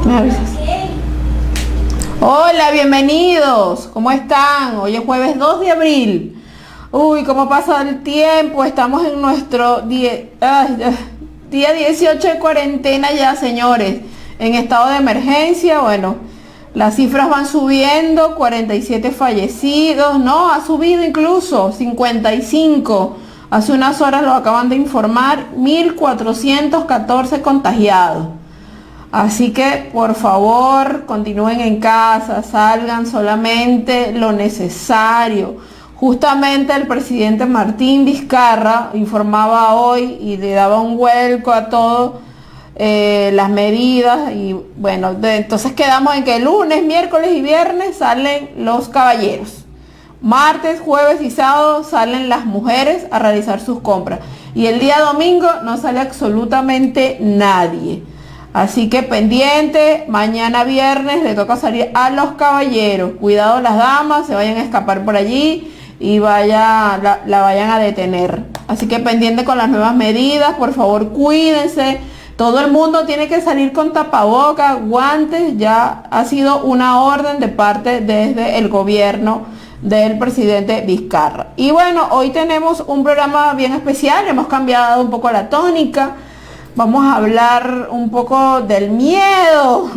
Me avisas. Hola, bienvenidos. ¿Cómo están? Hoy es jueves 2 de abril. Uy, cómo pasa el tiempo. Estamos en nuestro día 18 de cuarentena ya, señores. En estado de emergencia, bueno, las cifras van subiendo, 47 fallecidos, no, ha subido incluso 55. Hace unas horas lo acaban de informar, 1414 contagiados. Así que por favor continúen en casa, salgan solamente lo necesario. Justamente el presidente Martín Vizcarra informaba hoy y le daba un vuelco a todo las medidas y bueno, entonces quedamos en que lunes, miércoles y viernes salen los caballeros. Martes, jueves y sábado salen las mujeres a realizar sus compras. Y el día domingo no sale absolutamente nadie. Así que pendiente, mañana viernes le toca salir a los caballeros. Cuidado las damas, se vayan a escapar por allí y la vayan a detener. Así que pendiente con las nuevas medidas, por favor cuídense. Todo el mundo tiene que salir con tapabocas, guantes, ya ha sido una orden de parte desde el gobierno del presidente Vizcarra. Y bueno, hoy tenemos un programa bien especial, hemos cambiado un poco la tónica. Vamos a hablar un poco del miedo,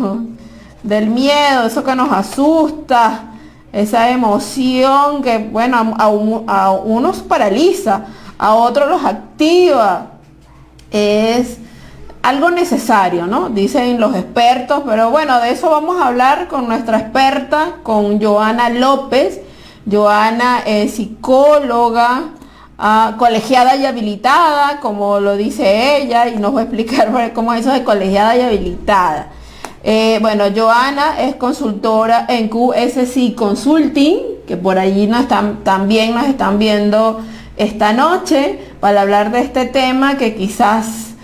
eso que nos asusta, esa emoción que, bueno, a unos paraliza, a otros los activa. Es algo necesario, ¿no? Dicen los expertos, pero bueno, de eso vamos a hablar con nuestra experta, con Joana López. Joana es psicóloga, colegiada y habilitada, como lo dice ella, y nos va a explicar cómo es eso de colegiada y habilitada. Bueno, Joana es consultora en QSC Consulting, que por allí también nos están viendo esta noche para hablar de este tema que quizás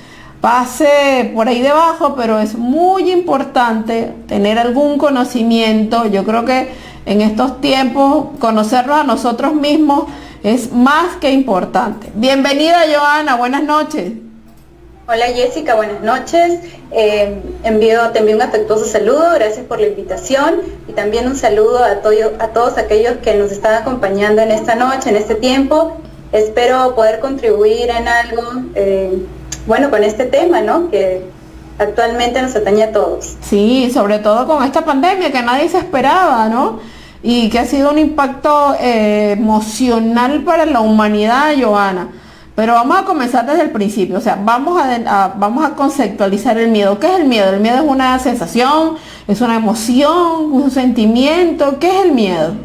pase por ahí debajo, pero es muy importante tener algún conocimiento. Yo creo que en estos tiempos conocernos a nosotros mismos es más que importante. Bienvenida, Joana, buenas noches. Hola Jessica, buenas noches. Te envío un afectuoso saludo, gracias por la invitación y también un saludo a todos aquellos que nos están acompañando en esta noche, en este tiempo. Espero poder contribuir en algo, con este tema, ¿no? Que actualmente nos atañe a todos. Sí, sobre todo con esta pandemia que nadie se esperaba, ¿no? Y que ha sido un impacto emocional para la humanidad, Joana. Pero vamos a comenzar desde el principio, o sea, vamos a conceptualizar el miedo. ¿Qué es el miedo? El miedo es una sensación, es una emoción, un sentimiento. ¿Qué es el miedo?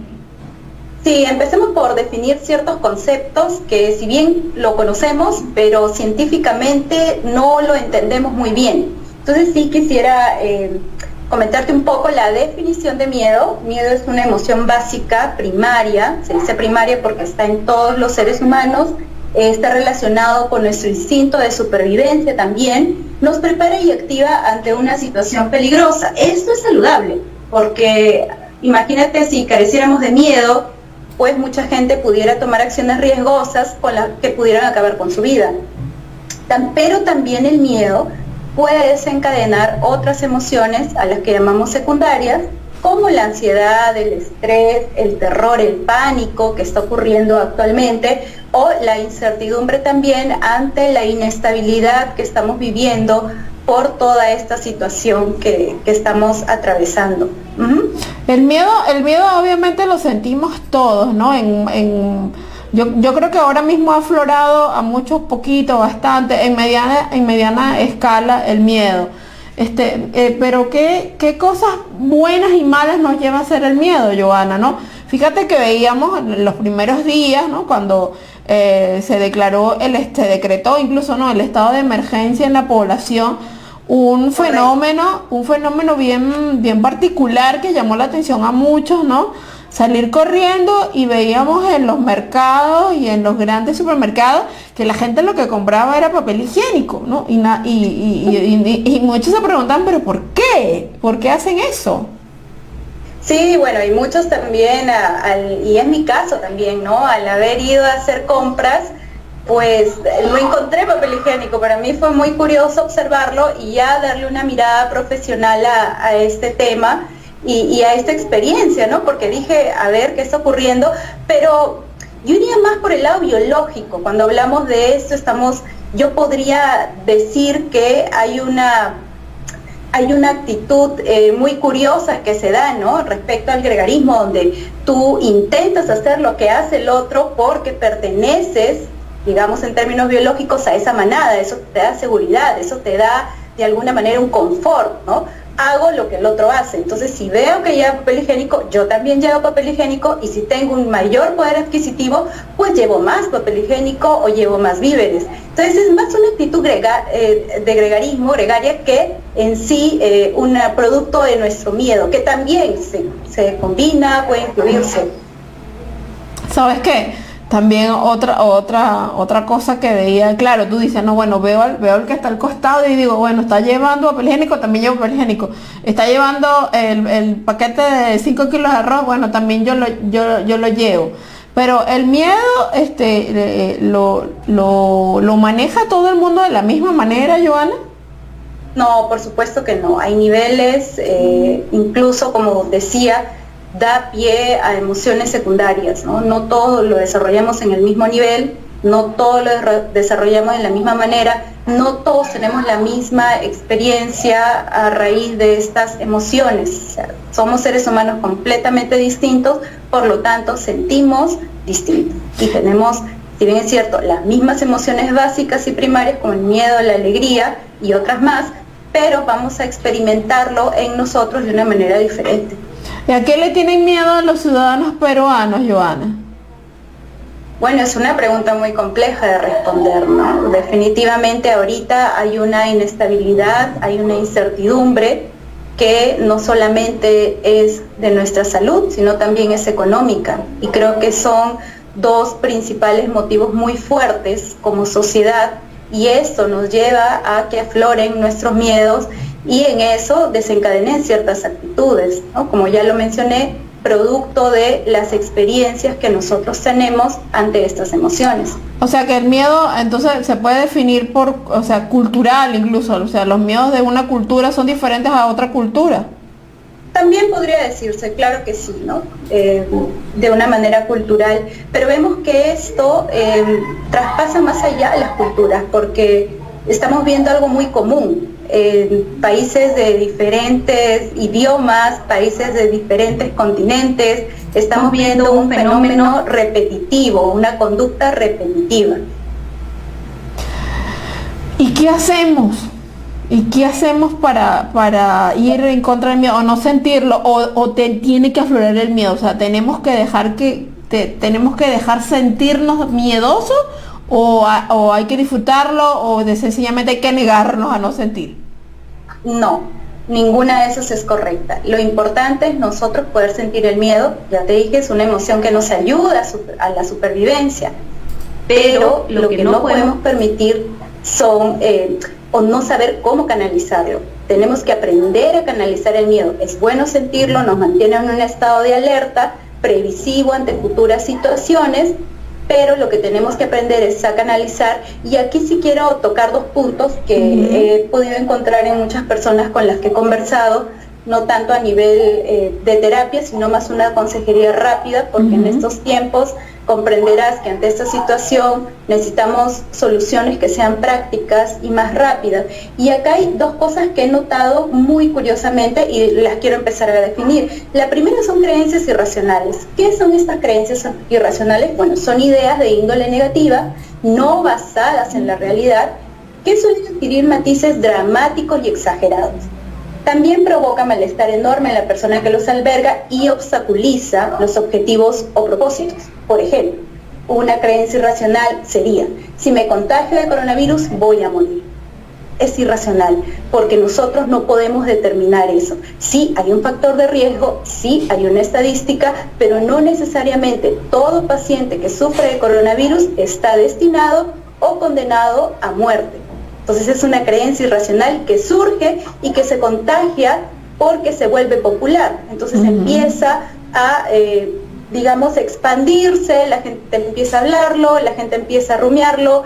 Sí, empecemos por definir ciertos conceptos que si bien lo conocemos, pero científicamente no lo entendemos muy bien. Entonces sí quisiera comentarte un poco la definición de miedo. Miedo es una emoción básica, primaria, se dice primaria porque está en todos los seres humanos, está relacionado con nuestro instinto de supervivencia también, nos prepara y activa ante una situación peligrosa. Esto es saludable, porque imagínate si careciéramos de miedo, pues mucha gente pudiera tomar acciones riesgosas con las que pudieran acabar con su vida. Pero también el miedo puede desencadenar otras emociones a las que llamamos secundarias, como la ansiedad, el estrés, el terror, el pánico que está ocurriendo actualmente, o la incertidumbre también ante la inestabilidad que estamos viviendo por toda esta situación que estamos atravesando. El miedo obviamente lo sentimos todos, ¿no? Yo creo que ahora mismo ha aflorado a muchos, poquito, bastante, en mediana escala el miedo. Pero ¿qué cosas buenas y malas nos lleva a hacer el miedo, Joana, ¿no? Fíjate que veíamos en los primeros días, ¿no? Cuando se declaró decretó incluso, ¿no?, el estado de emergencia en la población, un fenómeno bien particular que llamó la atención a muchos, ¿no? Salir corriendo y veíamos en los mercados y en los grandes supermercados que la gente lo que compraba era papel higiénico, ¿no? Y muchos se preguntan, ¿pero por qué? ¿Por qué hacen eso? Sí, bueno, y muchos también, y es mi caso también, ¿no? Al haber ido a hacer compras, pues no encontré papel higiénico. Para mí fue muy curioso observarlo y ya darle una mirada profesional a este tema y a esta experiencia, ¿no? Porque dije, a ver qué está ocurriendo, pero yo iría más por el lado biológico. Cuando hablamos de esto, yo podría decir que hay una actitud muy curiosa que se da, ¿no? Respecto al gregarismo, donde tú intentas hacer lo que hace el otro porque perteneces, digamos en términos biológicos, a esa manada. Eso te da seguridad, eso te da de alguna manera un confort, ¿no? Hago lo que el otro hace. Entonces, si veo que lleva papel higiénico, yo también llevo papel higiénico, y si tengo un mayor poder adquisitivo, pues llevo más papel higiénico o llevo más víveres. Entonces, es más una actitud de gregarismo, gregaria, que en sí un producto de nuestro miedo, que también se combina, puede incluirse. ¿Sabes qué? También otra cosa que veía, claro, tú dices, no, bueno, veo el que está al costado y digo, bueno, está llevando papel higiénico, también llevo papel higiénico. Está llevando el paquete de 5 kilos de arroz, bueno, también yo lo llevo. Pero el miedo, lo maneja todo el mundo de la misma manera, Joana. No, por supuesto que no. Hay niveles, incluso como decía, da pie a emociones secundarias, ¿no? No todo lo desarrollamos en el mismo nivel, no todo lo desarrollamos de la misma manera, no todos tenemos la misma experiencia a raíz de estas emociones. O sea, somos seres humanos completamente distintos, por lo tanto sentimos distinto. Y tenemos, si bien es cierto, las mismas emociones básicas y primarias como el miedo, la alegría y otras más, pero vamos a experimentarlo en nosotros de una manera diferente. ¿Y a qué le tienen miedo los ciudadanos peruanos, Joana? Bueno, es una pregunta muy compleja de responder, ¿no? Definitivamente ahorita hay una inestabilidad, hay una incertidumbre que no solamente es de nuestra salud, sino también es económica. Y creo que son dos principales motivos muy fuertes como sociedad, y esto nos lleva a que afloren nuestros miedos y en eso desencadenen ciertas actitudes, ¿no? Como ya lo mencioné, producto de las experiencias que nosotros tenemos ante estas emociones. O sea que el miedo entonces se puede definir cultural incluso, o sea, los miedos de una cultura son diferentes a otra cultura. También podría decirse, claro que sí, ¿no? De una manera cultural, pero vemos que esto traspasa más allá de las culturas, porque estamos viendo algo muy común. Países de diferentes idiomas, países de diferentes continentes, estamos viendo un fenómeno repetitivo, una conducta repetitiva. ¿Y qué hacemos? ¿Y qué hacemos para ir en contra del miedo o no sentirlo o te tiene que aflorar el miedo? O sea, tenemos que dejar sentirnos miedosos o hay que disfrutarlo o sencillamente hay que negarnos a no sentir. No, ninguna de esas es correcta. Lo importante es nosotros poder sentir el miedo. Ya te dije, es una emoción que nos ayuda a la supervivencia, pero lo que no podemos permitir son o no saber cómo canalizarlo. Tenemos que aprender a canalizar el miedo. Es bueno sentirlo, nos mantiene en un estado de alerta previsivo ante futuras situaciones, pero lo que tenemos que aprender es a canalizar. Y aquí sí quiero tocar dos puntos que he podido encontrar en muchas personas con las que he conversado, no tanto a nivel de terapia, sino más una consejería rápida, porque en estos tiempos comprenderás que ante esta situación necesitamos soluciones que sean prácticas y más rápidas. Y acá hay dos cosas que he notado muy curiosamente y las quiero empezar a definir. La primera son creencias irracionales. ¿Qué son estas creencias irracionales? Bueno, son ideas de índole negativa, no basadas en la realidad, que suelen adquirir matices dramáticos y exagerados. También provoca malestar enorme en la persona que los alberga y obstaculiza los objetivos o propósitos. Por ejemplo, una creencia irracional sería: si me contagio de coronavirus voy a morir. Es irracional porque nosotros no podemos determinar eso. Sí hay un factor de riesgo, sí hay una estadística, pero no necesariamente todo paciente que sufre de coronavirus está destinado o condenado a muerte. Entonces es una creencia irracional que surge y que se contagia porque se vuelve popular. Entonces empieza a digamos, expandirse, la gente empieza a hablarlo, la gente empieza a rumiarlo,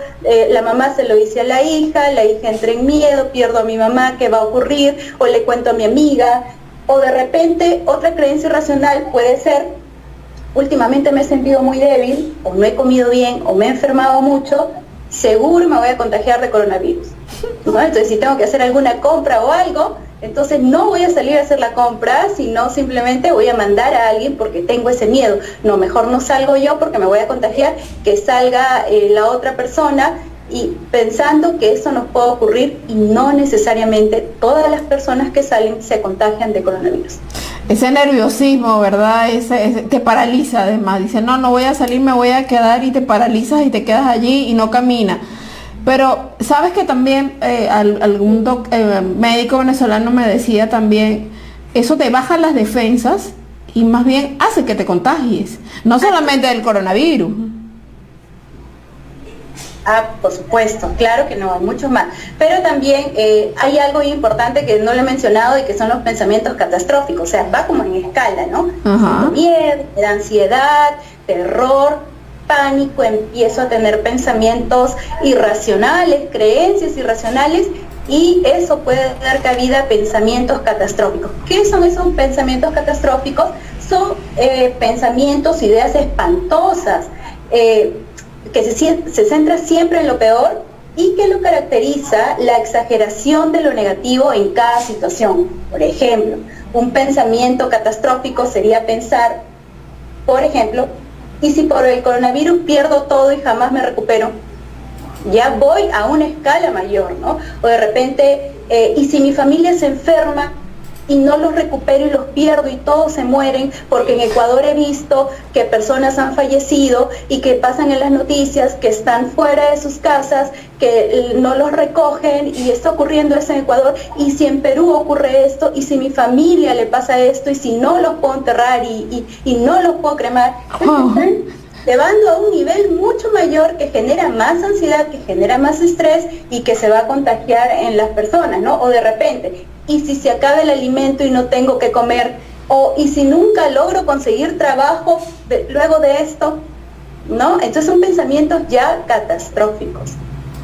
la mamá se lo dice a la hija entra en miedo, pierdo a mi mamá, ¿qué va a ocurrir? O le cuento a mi amiga, o de repente otra creencia irracional puede ser, últimamente me he sentido muy débil, o no he comido bien, o me he enfermado mucho, seguro me voy a contagiar de coronavirus, ¿no? Entonces si tengo que hacer alguna compra o algo, entonces no voy a salir a hacer la compra, sino simplemente voy a mandar a alguien porque tengo ese miedo. No, mejor no salgo yo porque me voy a contagiar, que salga la otra persona, y pensando que eso nos puede ocurrir, y no necesariamente todas las personas que salen se contagian de coronavirus. Ese nerviosismo, ¿verdad? Ese te paraliza además. Dice, no voy a salir, me voy a quedar, y te paralizas y te quedas allí y no caminas. Pero, ¿sabes que también algún médico venezolano me decía también, eso te baja las defensas y más bien hace que te contagies, no solamente del coronavirus? Por supuesto, claro que no, hay mucho más. Pero también hay algo importante que no lo he mencionado, y que son los pensamientos catastróficos. O sea, va como en escala, ¿no? Siento miedo, me da ansiedad, terror, pánico, empiezo a tener pensamientos irracionales, creencias irracionales, y eso puede dar cabida a pensamientos catastróficos. ¿Qué son esos pensamientos catastróficos? Son pensamientos, ideas espantosas, que se centra siempre en lo peor, y que lo caracteriza la exageración de lo negativo en cada situación. Por ejemplo, un pensamiento catastrófico sería pensar, por ejemplo, ¿y si por el coronavirus pierdo todo y jamás me recupero? Ya voy a una escala mayor, ¿no? O de repente, ¿y si mi familia se enferma y no los recupero y los pierdo y todos se mueren? Porque en Ecuador he visto que personas han fallecido y que pasan en las noticias que están fuera de sus casas, que no los recogen, y está ocurriendo eso en Ecuador. Y si en Perú ocurre esto, y si mi familia le pasa esto, y si no los puedo enterrar y no los puedo cremar, están llevando a un nivel mucho mayor, que genera más ansiedad, que genera más estrés, y que se va a contagiar en las personas, ¿no? O de repente, ¿y si se acaba el alimento y no tengo que comer? O ¿y si nunca logro conseguir trabajo luego de esto? ¿No? Entonces son pensamientos ya catastróficos,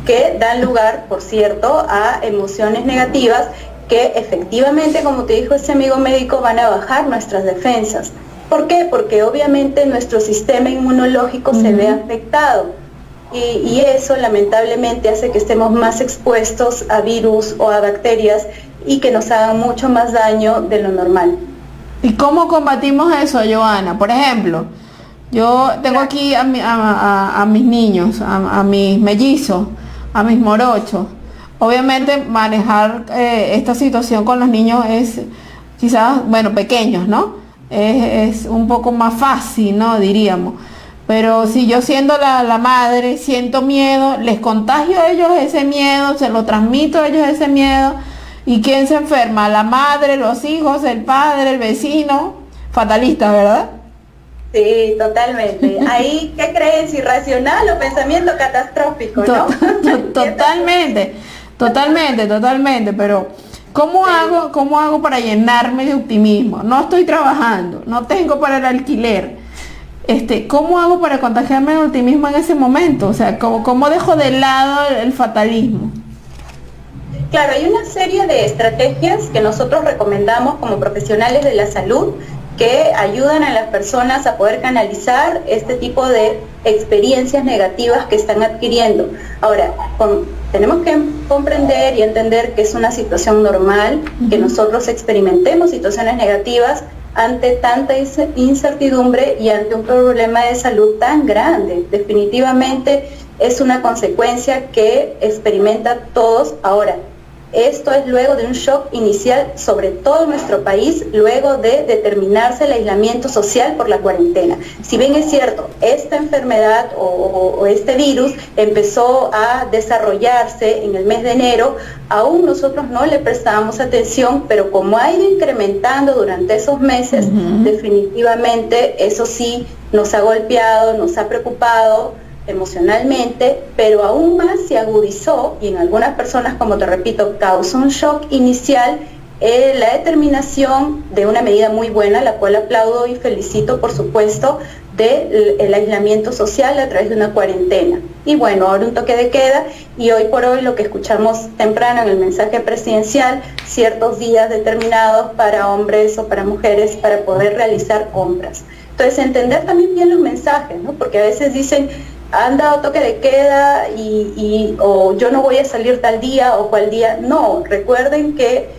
que dan lugar, por cierto, a emociones negativas, que efectivamente, como te dijo ese amigo médico, van a bajar nuestras defensas. ¿Por qué? Porque obviamente nuestro sistema inmunológico se ve afectado, y eso lamentablemente hace que estemos más expuestos a virus o a bacterias, y que nos hagan mucho más daño de lo normal. ¿Y cómo combatimos eso, Joana? Por ejemplo, yo tengo aquí a mis niños, a mis mellizos, a mis morochos. Obviamente manejar esta situación con los niños es quizás, bueno, pequeños, ¿no? Es un poco más fácil, ¿no? Diríamos. Pero si yo siendo la madre siento miedo, les contagio a ellos ese miedo, se lo transmito a ellos ese miedo. ¿Y quién se enferma? La madre, los hijos, el padre, el vecino. Fatalista, ¿verdad? Sí, totalmente. Ahí, ¿qué creencia irracional o pensamiento catastrófico, no? Totalmente. Pero ¿cómo hago para llenarme de optimismo? No estoy trabajando, no tengo para el alquiler. ¿Cómo hago para contagiarme de optimismo en ese momento? O sea, ¿cómo dejo de lado el fatalismo? Claro, hay una serie de estrategias que nosotros recomendamos como profesionales de la salud, que ayudan a las personas a poder canalizar este tipo de experiencias negativas que están adquiriendo. Ahora, tenemos que comprender y entender que es una situación normal, que nosotros experimentemos situaciones negativas ante tanta incertidumbre y ante un problema de salud tan grande. Definitivamente es una consecuencia que experimentan todos. Ahora, esto es luego de un shock inicial, sobre todo en nuestro país, luego de determinarse el aislamiento social por la cuarentena. Si bien es cierto, esta enfermedad o este virus empezó a desarrollarse en el mes de enero, aún nosotros no le prestábamos atención, pero como ha ido incrementando durante esos meses, definitivamente eso sí nos ha golpeado, nos ha preocupado emocionalmente, pero aún más se agudizó, y en algunas personas, como te repito, causó un shock inicial la determinación de una medida muy buena, la cual aplaudo y felicito, por supuesto, del aislamiento social a través de una cuarentena. Y bueno, ahora un toque de queda, y hoy por hoy lo que escuchamos temprano en el mensaje presidencial, ciertos días determinados para hombres o para mujeres para poder realizar compras. Entonces, entender también bien los mensajes, ¿no? Porque a veces dicen, han dado toque de queda o yo no voy a salir tal día o cual día. No, recuerden que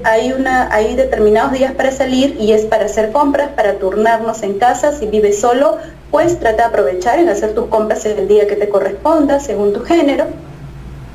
hay determinados días para salir y es para hacer compras, para turnarnos en casa. Si vives solo, pues trata de aprovechar en hacer tus compras el día que te corresponda, según tu género.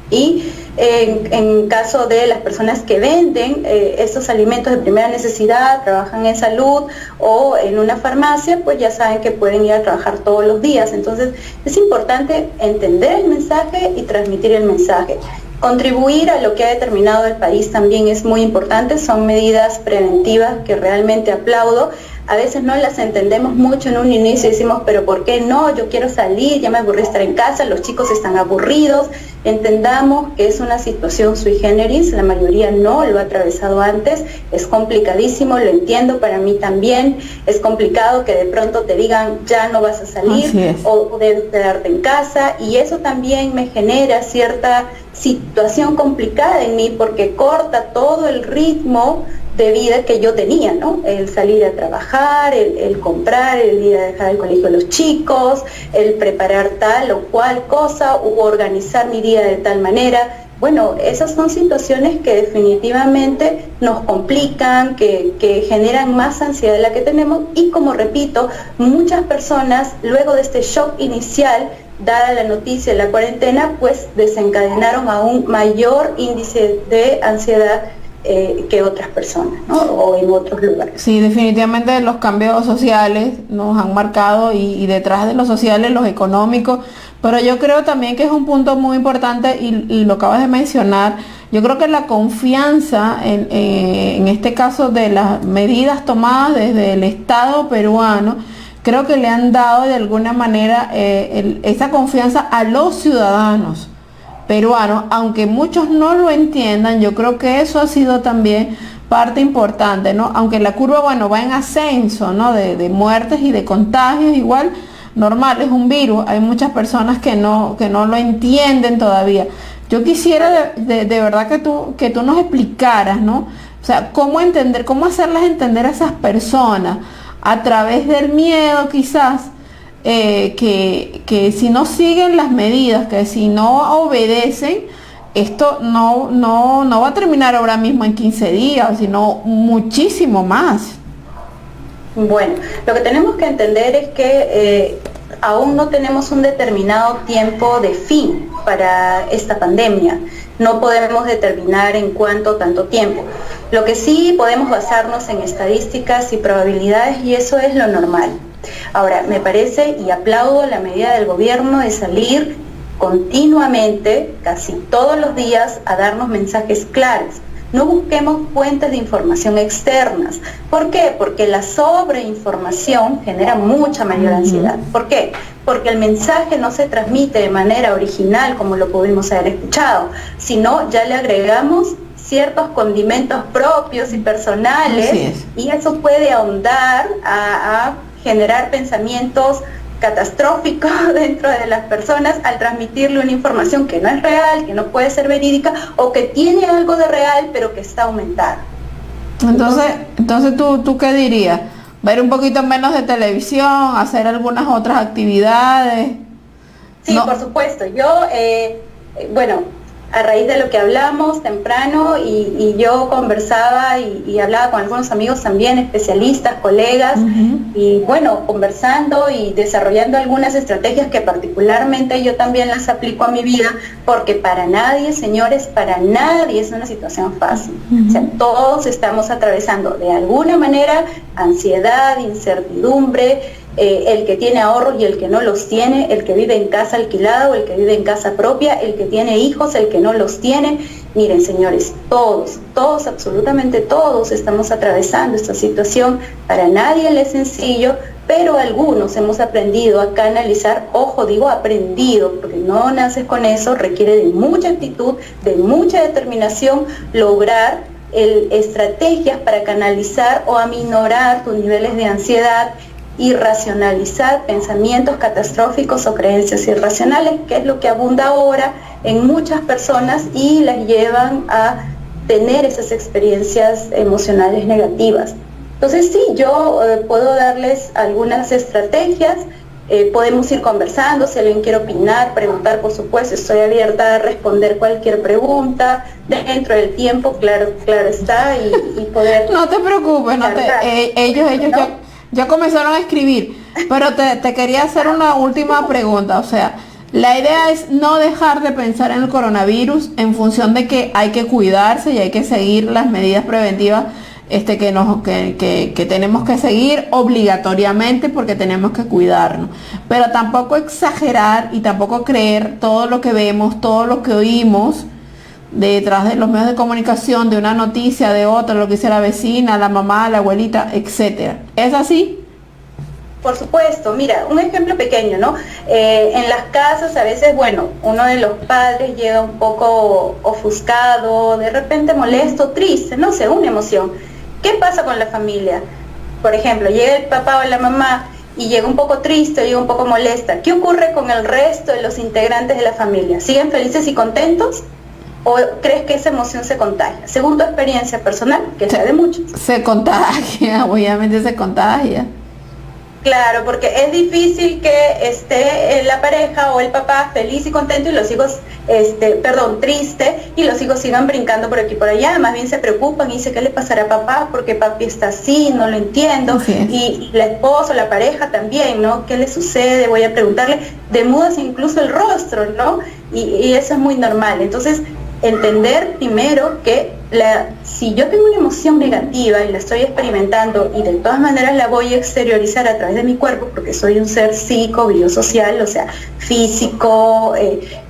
Y en caso de las personas que venden estos alimentos de primera necesidad, trabajan en salud o en una farmacia, pues ya saben que pueden ir a trabajar todos los días. Entonces es importante entender el mensaje y transmitir el mensaje. Contribuir a lo que ha determinado el país también es muy importante, son medidas preventivas que realmente aplaudo. A veces no las entendemos mucho en un inicio y decimos, pero ¿por qué no? Yo quiero salir, ya me aburrí estar en casa, los chicos están aburridos. Entendamos que es una situación sui generis, la mayoría no lo ha atravesado antes, es complicadísimo, lo entiendo, para mí también es complicado que de pronto te digan ya no vas a salir o debes quedarte en casa, y eso también me genera cierta situación complicada en mí porque corta todo el ritmo de vida que yo tenía, ¿no? El salir a trabajar, el comprar, el ir a dejar al colegio a los chicos, el preparar tal o cual cosa, u organizar mi día de tal manera. Bueno, esas son situaciones que definitivamente nos complican, que generan más ansiedad de la que tenemos, y como repito, muchas personas luego de este shock inicial, dada la noticia de la cuarentena, pues desencadenaron a un mayor índice de ansiedad que otras personas, ¿no? O en otros lugares. Sí, definitivamente los cambios sociales nos han marcado y detrás de los sociales, los económicos, pero yo creo también que es un punto muy importante y lo acabas de mencionar. Yo creo que la confianza en este caso de las medidas tomadas desde el Estado peruano, creo que le han dado de alguna manera esa confianza a los ciudadanos peruanos, aunque muchos no lo entiendan. Yo creo que eso ha sido también parte importante, ¿no? Aunque la curva, bueno, va en ascenso, ¿no? De muertes y de contagios, igual normal, es un virus, hay muchas personas que no lo entienden todavía. Yo quisiera de verdad que tú nos explicaras, ¿no? O sea, cómo hacerlas entender a esas personas a través del miedo quizás, que si no siguen las medidas, que si no obedecen, esto no va a terminar ahora mismo en 15 días, sino muchísimo más. Bueno, lo que tenemos que entender es que aún no tenemos un determinado tiempo de fin para esta pandemia. No podemos determinar en cuánto tanto tiempo. Lo que sí podemos basarnos en estadísticas y probabilidades, y eso es lo normal. Ahora, me parece y aplaudo la medida del gobierno de salir continuamente, casi todos los días, a darnos mensajes claros. No busquemos fuentes de información externas. ¿Por qué? Porque la sobreinformación genera mucha mayor ansiedad. ¿Por qué? Porque el mensaje no se transmite de manera original como lo pudimos haber escuchado, sino ya le agregamos ciertos condimentos propios y personales, y eso puede ahondar a generar pensamientos catastróficos dentro de las personas al transmitirle una información que no es real, que no puede ser verídica, o que tiene algo de real pero que está aumentada. Entonces ¿tú qué dirías? ¿Ver un poquito menos de televisión, hacer algunas otras actividades? Sí, no. Por supuesto. Yo, a raíz de lo que hablamos temprano, y yo conversaba y hablaba con algunos amigos también, especialistas, colegas, y bueno, conversando y desarrollando algunas estrategias que particularmente yo también las aplico a mi vida, porque para nadie, señores, para nadie es una situación fácil. O sea, todos estamos atravesando de alguna manera ansiedad, incertidumbre, el que tiene ahorros y el que no los tiene, el que vive en casa alquilada o el que vive en casa propia, el que tiene hijos, el que no los tiene. Miren, señores, todos, absolutamente todos estamos atravesando esta situación. Para nadie le es sencillo, pero algunos hemos aprendido a canalizar. Ojo, digo aprendido, porque no naces con eso, requiere de mucha actitud, de mucha determinación lograr estrategias para canalizar o aminorar tus niveles de ansiedad y racionalizar pensamientos catastróficos o creencias irracionales, que es lo que abunda ahora en muchas personas y las llevan a tener esas experiencias emocionales negativas. Entonces sí, yo puedo darles algunas estrategias, podemos ir conversando, si alguien quiere opinar, preguntar, por supuesto, estoy abierta a responder cualquier pregunta dentro del tiempo, claro está, y poder... No te preocupes, ellos ya comenzaron a escribir, pero te quería hacer una última pregunta, o sea, la idea es no dejar de pensar en el coronavirus en función de que hay que cuidarse y hay que seguir las medidas preventivas que tenemos que seguir obligatoriamente porque tenemos que cuidarnos, pero tampoco exagerar y tampoco creer todo lo que vemos, todo lo que oímos detrás de los medios de comunicación, de una noticia, de otra, lo que dice la vecina, la mamá, la abuelita, etcétera. ¿Es así? Por supuesto, mira, un ejemplo pequeño, ¿no? En las casas a veces, bueno, uno de los padres llega un poco ofuscado, de repente molesto, triste, no sé, una emoción. ¿Qué pasa con la familia? Por ejemplo, llega el papá o la mamá y llega un poco triste, llega un poco molesta. ¿Qué ocurre con el resto de los integrantes de la familia? ¿Siguen felices y contentos? ¿O crees que esa emoción se contagia? Según tu experiencia personal, que sea de muchos. Se contagia, obviamente se contagia. Claro, porque es difícil que esté la pareja o el papá feliz y contento y los hijos, triste, y los hijos sigan brincando por aquí y por allá. Más bien se preocupan y dicen, ¿qué le pasará a papá? Porque papi está así, no lo entiendo. Y la esposa, la pareja también, ¿no? ¿Qué le sucede? Voy a preguntarle. Demudas incluso el rostro, ¿no? Y eso es muy normal. Entonces, entender primero que si yo tengo una emoción negativa y la estoy experimentando y de todas maneras la voy a exteriorizar a través de mi cuerpo, porque soy un ser psíquico, biosocial, o sea, físico,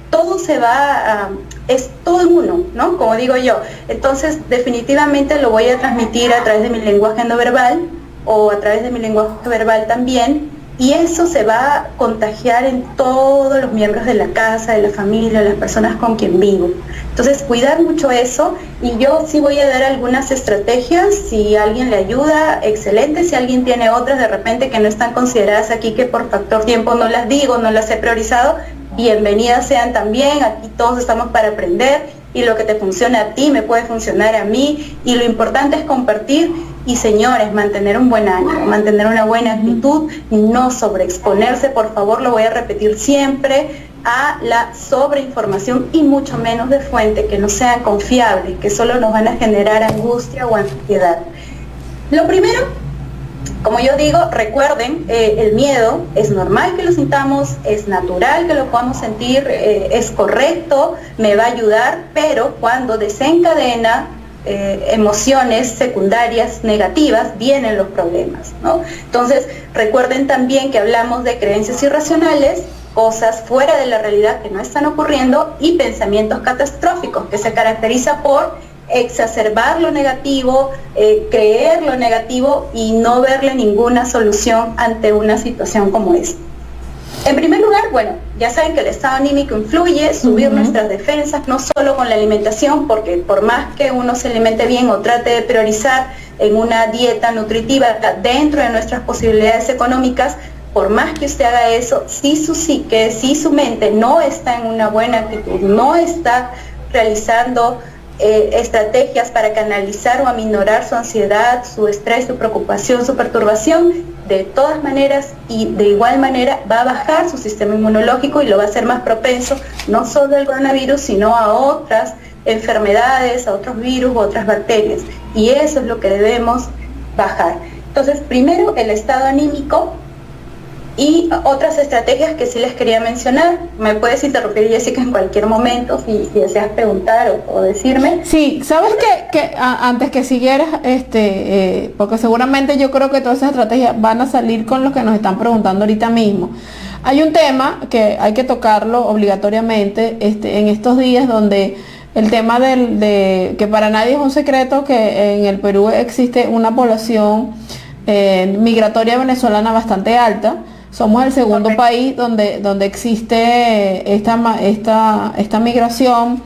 todo se va es todo en uno, ¿no? Como digo yo. Entonces, definitivamente lo voy a transmitir a través de mi lenguaje no verbal o a través de mi lenguaje verbal también. Y eso se va a contagiar en todos los miembros de la casa, de la familia, las personas con quien vivo. Entonces, cuidar mucho eso, y yo sí voy a dar algunas estrategias, si alguien le ayuda, excelente, si alguien tiene otras de repente que no están consideradas aquí, que por factor tiempo no las digo, no las he priorizado, bienvenidas sean también, aquí todos estamos para aprender, y lo que te funciona a ti me puede funcionar a mí, y lo importante es compartir. Y señores, mantener un buen ánimo, mantener una buena actitud, no sobreexponerse, por favor, lo voy a repetir siempre, a la sobreinformación y mucho menos de fuente que no sean confiables, que solo nos van a generar angustia o ansiedad. Lo primero, como yo digo, recuerden, el miedo es normal que lo sintamos, es natural que lo podamos sentir, es correcto, me va a ayudar, pero cuando desencadena emociones secundarias negativas, vienen los problemas, ¿no? Entonces, recuerden también que hablamos de creencias irracionales, cosas fuera de la realidad que no están ocurriendo, y pensamientos catastróficos, que se caracteriza por exacerbar lo negativo, creer lo negativo y no verle ninguna solución ante una situación como esta. En primer lugar, bueno, ya saben que el estado anímico influye, subir nuestras defensas, no solo con la alimentación, porque por más que uno se alimente bien o trate de priorizar en una dieta nutritiva dentro de nuestras posibilidades económicas, por más que usted haga eso, si su psique, si su mente no está en una buena actitud, no está realizando estrategias para canalizar o aminorar su ansiedad, su estrés, su preocupación, su perturbación, de todas maneras y de igual manera va a bajar su sistema inmunológico y lo va a hacer más propenso no solo al coronavirus, sino a otras enfermedades, a otros virus u otras bacterias. Y eso es lo que debemos bajar. Entonces, primero el estado anímico. Y otras estrategias que sí les quería mencionar. Me puedes interrumpir, Jessica, en cualquier momento si deseas preguntar o decirme. Sí, sabes que antes que siguieras, porque seguramente yo creo que todas esas estrategias van a salir con los que nos están preguntando ahorita mismo. Hay un tema que hay que tocarlo obligatoriamente en estos días, donde el tema que para nadie es un secreto que en el Perú existe una población migratoria venezolana bastante alta. Somos el segundo país donde existe esta migración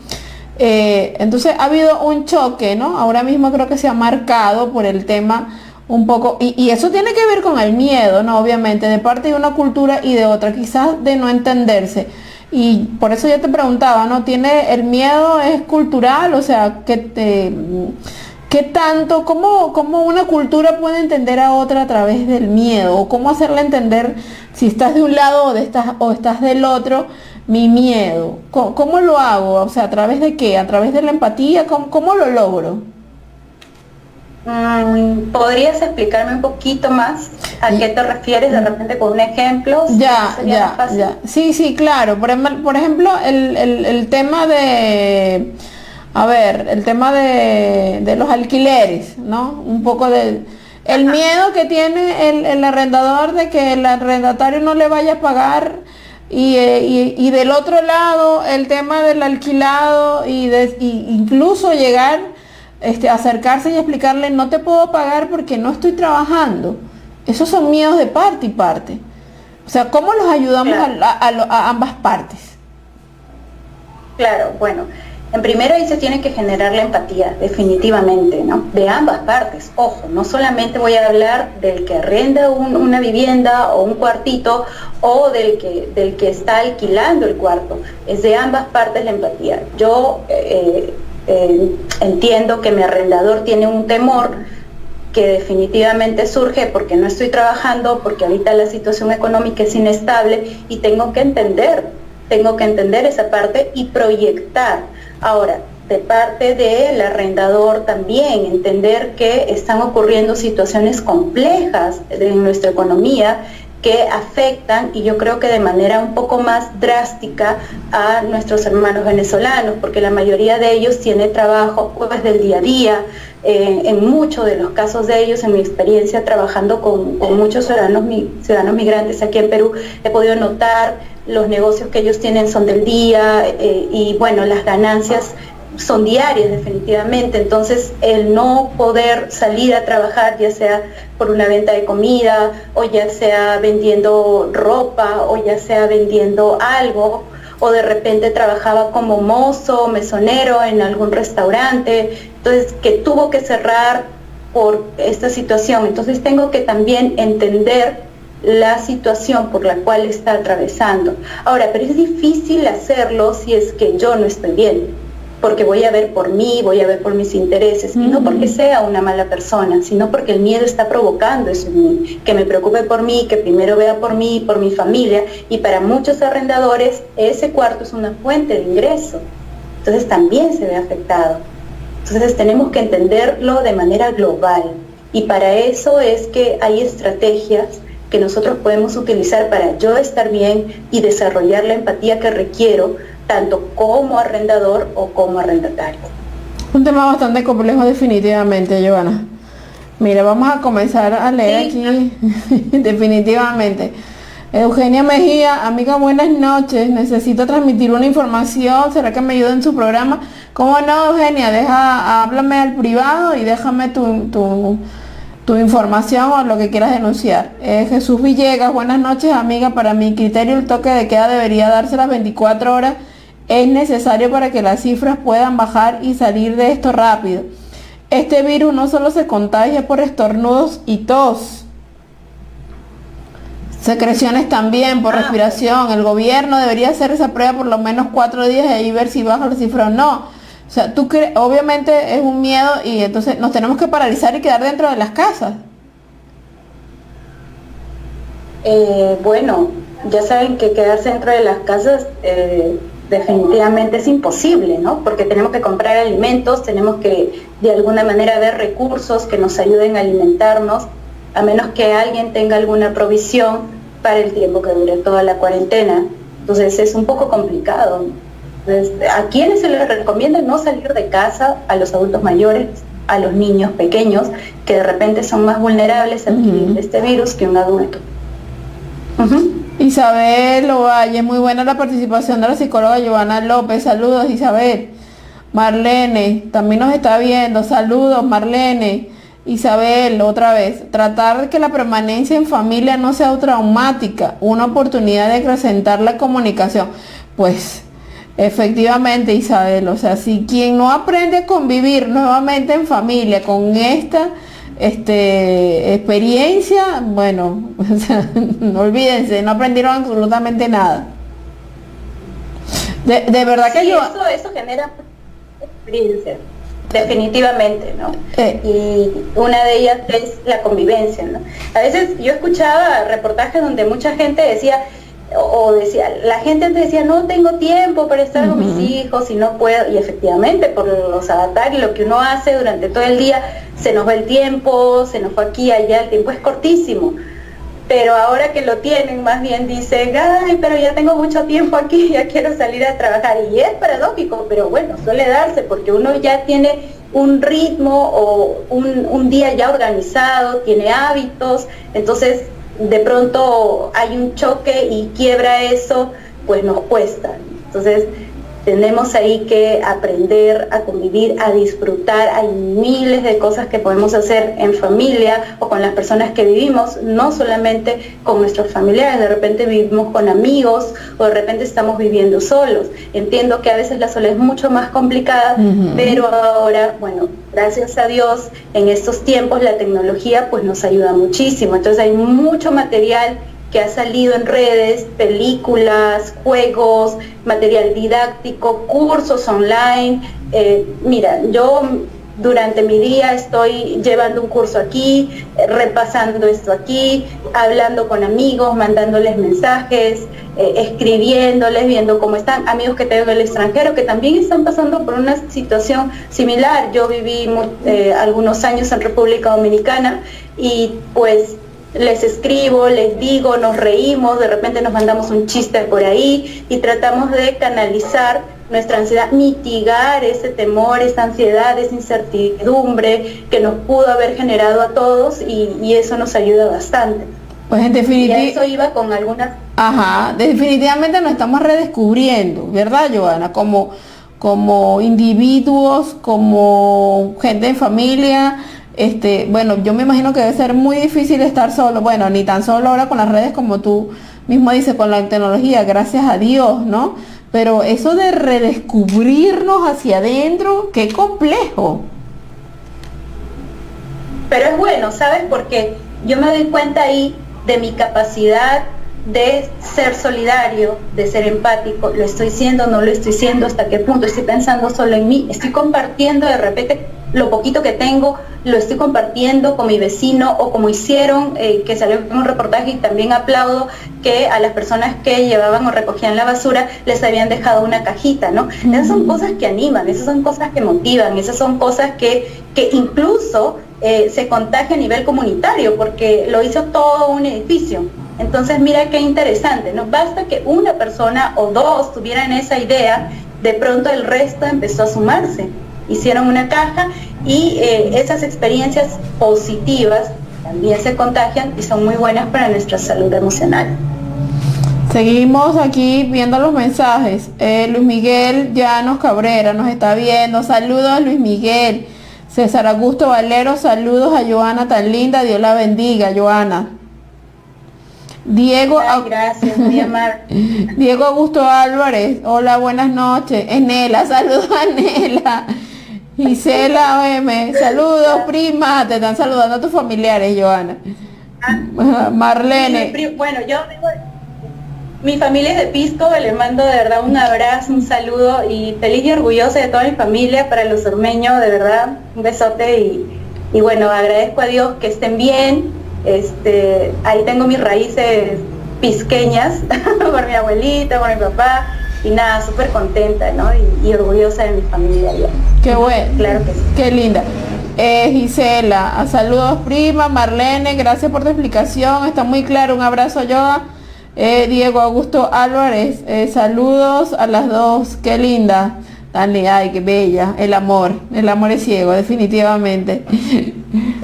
Entonces ha habido un choque, ¿no? Ahora mismo creo que se ha marcado por el tema un poco, y eso tiene que ver con el miedo, ¿no? Obviamente, de parte de una cultura y de otra, quizás de no entenderse. Y por eso yo te preguntaba, ¿no? ¿Tiene el miedo es cultural? O sea, ¿qué tanto, cómo una cultura puede entender a otra a través del miedo? ¿O cómo hacerle entender si estás de un lado o estás del otro, mi miedo? ¿Cómo lo hago? O sea, ¿a través de qué? ¿A través de la empatía? ¿Cómo lo logro? ¿Podrías explicarme un poquito más a qué te refieres de repente con un ejemplo? Ya. Sí, claro. Por ejemplo, el tema de, a ver, el tema de los alquileres, ¿no? Un poco el miedo que tiene el arrendador de que el arrendatario no le vaya a pagar y del otro lado el tema del alquilado y incluso llegar acercarse y explicarle no te puedo pagar porque no estoy trabajando. Esos son miedos de parte y parte. O sea, ¿cómo los ayudamos a ambas partes? Claro, bueno, en primero ahí se tiene que generar la empatía, definitivamente, ¿no? De ambas partes. Ojo, no solamente voy a hablar del que arrenda una vivienda o un cuartito o del que está alquilando el cuarto. Es de ambas partes la empatía. Yo entiendo que mi arrendador tiene un temor que definitivamente surge porque no estoy trabajando, porque ahorita la situación económica es inestable y tengo que entender esa parte y proyectar. Ahora, de parte del arrendador también entender que están ocurriendo situaciones complejas en nuestra economía que afectan, y yo creo que de manera un poco más drástica, a nuestros hermanos venezolanos, porque la mayoría de ellos tiene trabajo pues del día a día. En muchos de los casos de ellos, en mi experiencia trabajando con muchos ciudadanos migrantes aquí en Perú, he podido notar los negocios que ellos tienen son del día y bueno, las ganancias son diarias definitivamente. Entonces el no poder salir a trabajar, ya sea por una venta de comida o ya sea vendiendo ropa o ya sea vendiendo algo, o de repente trabajaba como mozo, mesonero en algún restaurante, entonces que tuvo que cerrar por esta situación. Entonces tengo que también entender la situación por la cual está atravesando. Ahora, pero es difícil hacerlo si es que yo no estoy bien, porque voy a ver por mí, voy a ver por mis intereses, y no porque sea una mala persona, sino porque el miedo está provocando eso en mí, que me preocupe por mí, que primero vea por mí, por mi familia, y para muchos arrendadores ese cuarto es una fuente de ingreso, entonces también se ve afectado. Entonces tenemos que entenderlo de manera global, y para eso es que hay estrategias que nosotros podemos utilizar para yo estar bien y desarrollar la empatía que requiero, tanto como arrendador o como arrendatario. Un tema bastante complejo definitivamente, Joana. Mira, vamos a comenzar a leer aquí. Definitivamente. Eugenia Mejía, amiga, buenas noches. Necesito transmitir una información. ¿Será que me ayuda en su programa? ¿Cómo no, Eugenia? Háblame al privado y déjame tu información o lo que quieras denunciar. Jesús Villegas, buenas noches, amiga. Para mi criterio, el toque de queda debería darse las 24 horas. Es necesario para que las cifras puedan bajar y salir de esto rápido. Este virus no solo se contagia por estornudos y tos, secreciones también por respiración. El gobierno debería hacer esa prueba por lo menos 4 días y ahí ver si baja la cifra o no. O sea, obviamente es un miedo y entonces nos tenemos que paralizar y quedar dentro de las casas. Bueno, ya saben que quedarse dentro de las casas definitivamente es imposible, ¿no? Porque tenemos que comprar alimentos, tenemos que de alguna manera ver recursos que nos ayuden a alimentarnos, a menos que alguien tenga alguna provisión para el tiempo que dure toda la cuarentena. Entonces es un poco complicado. Entonces, ¿a quiénes se les recomienda no salir de casa? A los adultos mayores, a los niños pequeños, que de repente son más vulnerables a adquirir este virus que un adulto. Isabel Ovalle, muy buena la participación de la psicóloga Joana López. Saludos, Isabel. Marlene, también nos está viendo. Saludos, Marlene. Isabel, otra vez, tratar de que la permanencia en familia no sea traumática, una oportunidad de acrecentar la comunicación. Pues Efectivamente, Isabel, o sea, si quien no aprende a convivir nuevamente en familia con esta experiencia, bueno, o sea, no olvídense, no aprendieron absolutamente nada. De verdad que Sí, yo... eso genera experiencia, definitivamente, ¿no? eh, Y una de ellas es la convivencia, ¿no? A veces yo escuchaba reportajes donde mucha gente decía, o decía, la gente antes decía, no tengo tiempo para estar con mis hijos y no puedo, y efectivamente por los avatares, lo que uno hace durante todo el día, se nos va el tiempo, se nos fue aquí, allá, el tiempo es cortísimo. Pero ahora que lo tienen, más bien dicen, ay, pero ya tengo mucho tiempo aquí, ya quiero salir a trabajar. Y es paradójico, pero bueno, suele darse porque uno ya tiene un ritmo o un día ya organizado, tiene hábitos, entonces de pronto hay un choque y quiebra eso, pues nos cuesta. Entonces tenemos ahí que aprender a convivir, a disfrutar. Hay miles de cosas que podemos hacer en familia o con las personas que vivimos, no solamente con nuestros familiares, de repente vivimos con amigos o de repente estamos viviendo solos. Entiendo que a veces la soledad es mucho más complicada, pero ahora, bueno, gracias a Dios, en estos tiempos la tecnología pues nos ayuda muchísimo. Entonces hay mucho material que ha salido en redes, películas, juegos, material didáctico, cursos online. Mira, yo durante mi día estoy llevando un curso aquí, repasando esto aquí, hablando con amigos, mandándoles mensajes, escribiéndoles, viendo cómo están, amigos que tengo en el extranjero que también están pasando por una situación similar. Yo viví algunos años en República Dominicana y pues les escribo, les digo, nos reímos, de repente nos mandamos un chiste por ahí y tratamos de canalizar nuestra ansiedad, mitigar ese temor, esa ansiedad, esa incertidumbre que nos pudo haber generado a todos y eso nos ayuda bastante. Pues en Y a definitiva... eso iba con algunas... Ajá, definitivamente nos estamos redescubriendo, ¿verdad, Joana? Como individuos, como gente en familia. Bueno, yo me imagino que debe ser muy difícil estar solo, bueno, ni tan solo ahora con las redes como tú mismo dices, con la tecnología, gracias a Dios, ¿no? Pero eso de redescubrirnos hacia adentro, qué complejo. Pero es bueno, ¿sabes? Porque yo me doy cuenta ahí de mi capacidad de ser solidario, de ser empático. Lo estoy siendo, no lo estoy siendo, hasta qué punto estoy pensando solo en mí, estoy compartiendo de repente lo poquito que tengo, lo estoy compartiendo con mi vecino, o como hicieron, que salió en un reportaje, y también aplaudo que a las personas que llevaban o recogían la basura les habían dejado una cajita, ¿no? Esas son cosas que animan, esas son cosas que motivan, esas son cosas que incluso se contagia a nivel comunitario, porque lo hizo todo un edificio. Entonces mira qué interesante, ¿no? Basta que una persona o dos tuvieran esa idea, de pronto el resto empezó a sumarse, hicieron una caja y esas experiencias positivas también se contagian y son muy buenas para nuestra salud emocional. Seguimos aquí viendo los mensajes. Luis Miguel Llanos Cabrera nos está viendo. Saludos, Luis Miguel. César Augusto Valero, saludos a Joana tan linda. Dios la bendiga, Joana. Diego, ay, gracias, muy amable. Diego Augusto Álvarez, hola, buenas noches. Enela, saludos a Enela. Gisela OM, saludos, prima. Te están saludando a tus familiares, Joana. Marlene. Bueno, yo digo, mi familia es de Pisco, les mando de verdad un abrazo, un saludo y feliz y orgullosa de toda mi familia. Para los ormeños, de verdad, un besote y bueno, agradezco a Dios que estén bien. Ahí tengo mis raíces pisqueñas por mi abuelita, por mi papá, y nada, súper contenta, ¿no? Y orgullosa de mi familia. Ya. Qué bueno, claro que sí. Qué linda. Gisela, saludos prima. Marlene, gracias por tu explicación, está muy claro, un abrazo yo. Diego Augusto Álvarez, saludos a las dos, qué linda. Dale, ay, qué bella, el amor es ciego, definitivamente.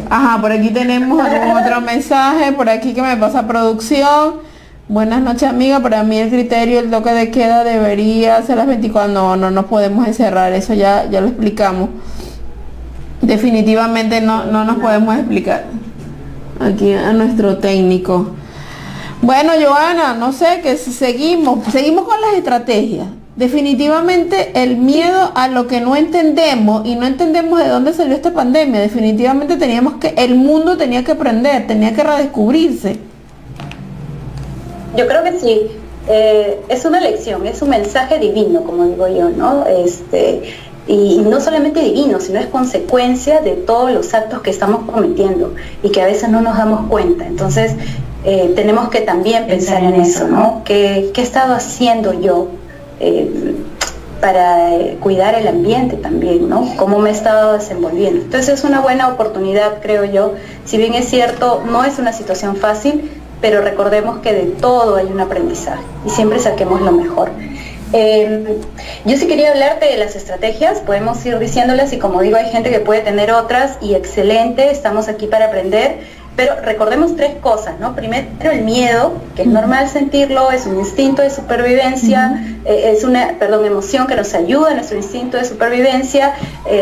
Ajá, por aquí tenemos algún otro mensaje, por aquí que me pasa producción. Buenas noches, amiga, para mí el criterio, el toque de queda debería ser las 24, no nos podemos encerrar, eso ya lo explicamos. Definitivamente no nos podemos explicar aquí a nuestro técnico. Bueno, Joana, no sé, que si seguimos con las estrategias definitivamente el miedo a lo que no entendemos y no entendemos de dónde salió esta pandemia, definitivamente el mundo tenía que aprender, tenía que redescubrirse. Yo creo que sí, es una lección, es un mensaje divino, como digo yo, ¿no? Y no solamente divino, sino es consecuencia de todos los actos que estamos cometiendo y que a veces no nos damos cuenta. Entonces, tenemos que también pensar en eso, ¿no? ¿Qué he estado haciendo yo para cuidar el ambiente también, ¿no? ¿Cómo me he estado desenvolviendo? Entonces, es una buena oportunidad, creo yo. Si bien es cierto, no es una situación fácil, pero recordemos que de todo hay un aprendizaje y siempre saquemos lo mejor. Yo sí quería hablarte de las estrategias, podemos ir diciéndolas y como digo, hay gente que puede tener otras y excelente, estamos aquí para aprender, pero recordemos 3 cosas, ¿no? Primero, el miedo, que es normal sentirlo, es un instinto de supervivencia, es una emoción que nos ayuda a nuestro instinto de supervivencia,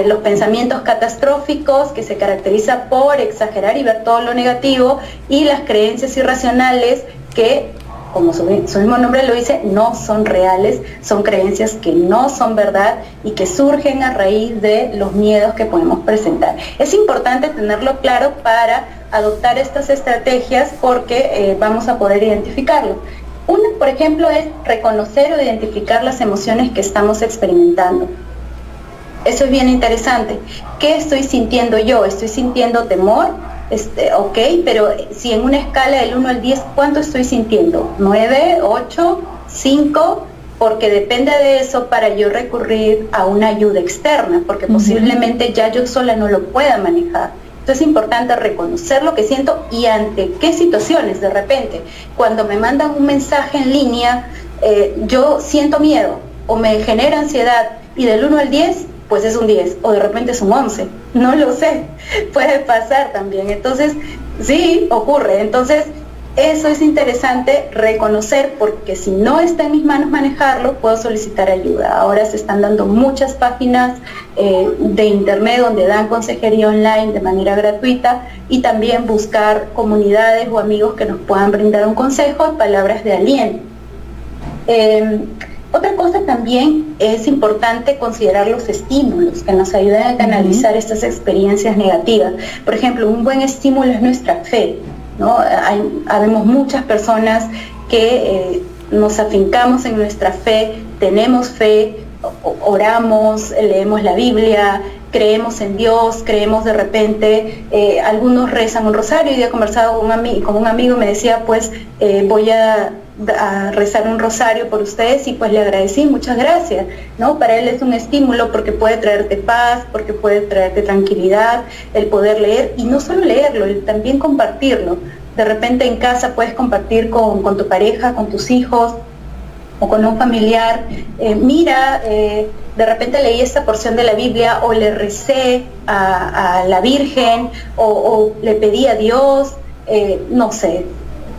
los pensamientos catastróficos, que se caracteriza por exagerar y ver todo lo negativo, y las creencias irracionales que, como su mismo nombre lo dice, no son reales, son creencias que no son verdad y que surgen a raíz de los miedos que podemos presentar. Es importante tenerlo claro para adoptar estas estrategias porque vamos a poder identificarlo. Una, por ejemplo, es reconocer o identificar las emociones que estamos experimentando. Eso es bien interesante. ¿Qué estoy sintiendo yo? ¿Estoy sintiendo temor? Ok, pero si en una escala del 1 al 10, ¿cuánto estoy sintiendo? ¿9, 8, 5? Porque depende de eso para yo recurrir a una ayuda externa, porque posiblemente ya yo sola no lo pueda manejar. Entonces es importante reconocer lo que siento y ante qué situaciones. De repente, cuando me mandan un mensaje en línea, yo siento miedo o me genera ansiedad y del 1 al 10, pues es un 10 o de repente es un 11, no lo sé, puede pasar también. Entonces, sí, ocurre. Entonces, eso es interesante reconocer, porque si no está en mis manos manejarlo, puedo solicitar ayuda. Ahora se están dando muchas páginas de internet donde dan consejería online de manera gratuita, y también buscar comunidades o amigos que nos puedan brindar un consejo, palabras de aliento. Otra cosa también es importante considerar los estímulos que nos ayudan a canalizar estas experiencias negativas. Por ejemplo, un buen estímulo es nuestra fe, ¿no? Habemos muchas personas que nos afincamos en nuestra fe, tenemos fe, oramos, leemos la Biblia, creemos en Dios, creemos de repente, algunos rezan un rosario. Y he conversado con un amigo y me decía, pues voy a rezar un rosario por ustedes, y pues le agradecí, muchas gracias, ¿no? Para él es un estímulo porque puede traerte paz, porque puede traerte tranquilidad, el poder leer, y no solo leerlo, también compartirlo. De repente en casa puedes compartir con tu pareja, con tus hijos o con un familiar, de repente leí esta porción de la Biblia, o le recé a la Virgen, o le pedí a Dios, no sé.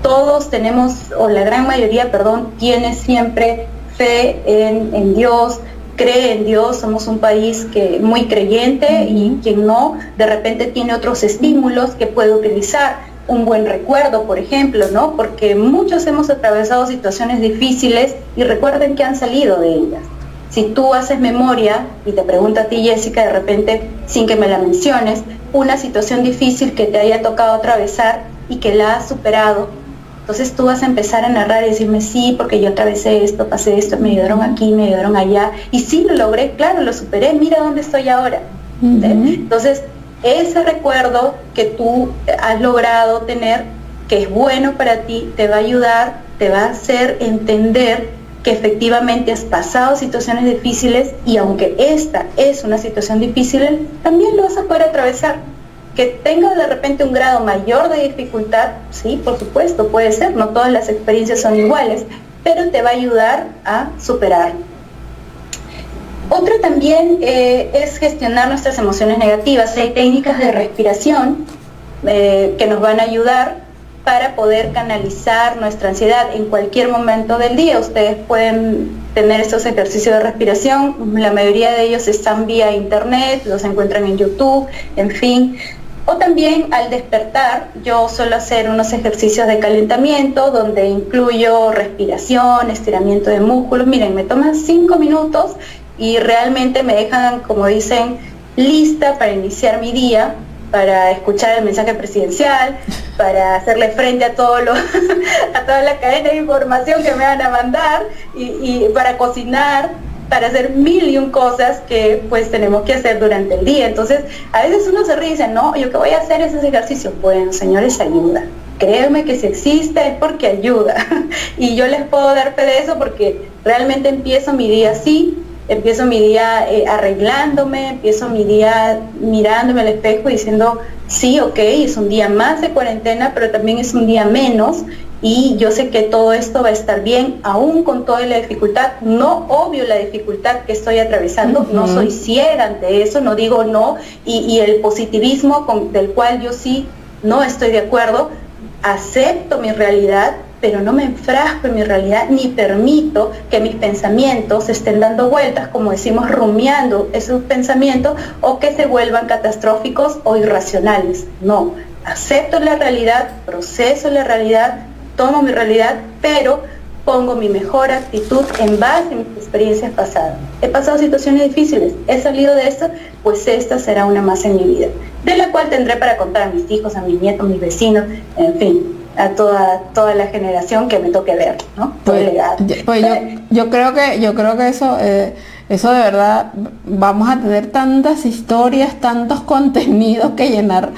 Todos tenemos, o la gran mayoría, tiene siempre fe en Dios, cree en Dios. Somos un país muy creyente, y quien no, de repente tiene otros estímulos que puede utilizar. Un buen recuerdo, por ejemplo, ¿no? Porque muchos hemos atravesado situaciones difíciles y recuerden que han salido de ellas. Si tú haces memoria, y te pregunto a ti, Jessica, de repente, sin que me la menciones, una situación difícil que te haya tocado atravesar y que la has superado, entonces tú vas a empezar a narrar y decirme, sí, porque yo atravesé esto, pasé esto, me ayudaron aquí, me ayudaron allá, y sí, lo logré, claro, lo superé, mira dónde estoy ahora. Entonces, ese recuerdo que tú has logrado tener, que es bueno para ti, te va a ayudar, te va a hacer entender que efectivamente has pasado situaciones difíciles, y aunque esta es una situación difícil, también lo vas a poder atravesar. Que tenga de repente un grado mayor de dificultad, sí, por supuesto, puede ser, no todas las experiencias son iguales, pero te va a ayudar a superar. Otra también es gestionar nuestras emociones negativas. Hay técnicas de respiración que nos van a ayudar para poder canalizar nuestra ansiedad en cualquier momento del día. Ustedes pueden tener estos ejercicios de respiración, la mayoría de ellos están vía internet, los encuentran en YouTube, en fin. O también al despertar, yo suelo hacer unos ejercicios de calentamiento donde incluyo respiración, estiramiento de músculos. Miren, me toman 5 minutos y realmente me dejan, como dicen, lista para iniciar mi día, para escuchar el mensaje presidencial, para hacerle frente a todo a toda la cadena de información que me van a mandar y para cocinar, para hacer mil y un cosas que pues tenemos que hacer durante el día. Entonces, a veces uno se ríe y dice, no, yo que voy a hacer esos ejercicios. Bueno, señores, ayuda. Créanme que si existe es porque ayuda. Y yo les puedo dar fe de eso porque realmente empiezo mi día así, empiezo mi día arreglándome, empiezo mi día mirándome al espejo y diciendo, sí, ok, es un día más de cuarentena, pero también es un día menos, y yo sé que todo esto va a estar bien, aún con toda la dificultad. No obvio la dificultad que estoy atravesando, no soy ciega ante eso, no digo no, y el positivismo del cual yo sí no estoy de acuerdo, acepto mi realidad, pero no me enfrasco en mi realidad ni permito que mis pensamientos estén dando vueltas, como decimos, rumiando esos pensamientos, o que se vuelvan catastróficos o irracionales. No, acepto la realidad, proceso la realidad, tomo mi realidad, pero pongo mi mejor actitud en base a mis experiencias pasadas. He pasado situaciones difíciles, he salido de esto, pues esta será una más en mi vida, de la cual tendré para contar a mis hijos, a mis nietos, a mis vecinos, en fin, a toda la generación que me toque ver, ¿no? Yo creo que eso de verdad, vamos a tener tantas historias, tantos contenidos que llenar,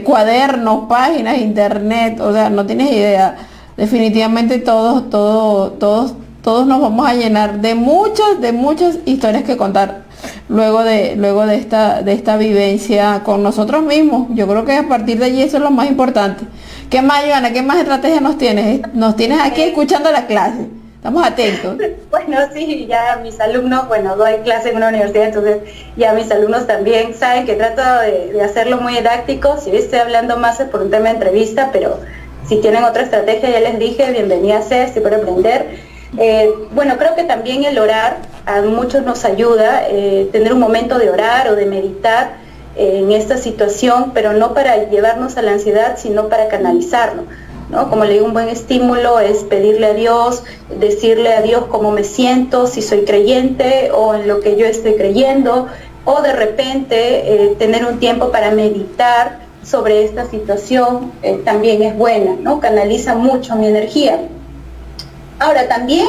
cuadernos, páginas, internet, o sea, no tienes idea. Definitivamente todos nos vamos a llenar de muchas historias que contar luego de esta vivencia con nosotros mismos. Yo creo que a partir de allí eso es lo más importante. ¿Qué más, Joana? ¿Qué más estrategias nos tienes? Nos tienes aquí escuchando la clase. Estamos atentos. Bueno, sí, ya mis alumnos, doy clase en una universidad, entonces ya mis alumnos también saben que trato de hacerlo muy didáctico. Si hoy estoy hablando más es por un tema de entrevista, pero si tienen otra estrategia, ya les dije, bienvenida sea, estoy para aprender. Creo que también el orar a muchos nos ayuda, tener un momento de orar o de meditar en esta situación, pero no para llevarnos a la ansiedad, sino para canalizarlo, ¿no? Como le digo, un buen estímulo es pedirle a Dios, decirle a Dios cómo me siento, si soy creyente o en lo que yo estoy creyendo, o de repente tener un tiempo para meditar sobre esta situación también es buena, ¿no? Canaliza mucho mi energía. Ahora también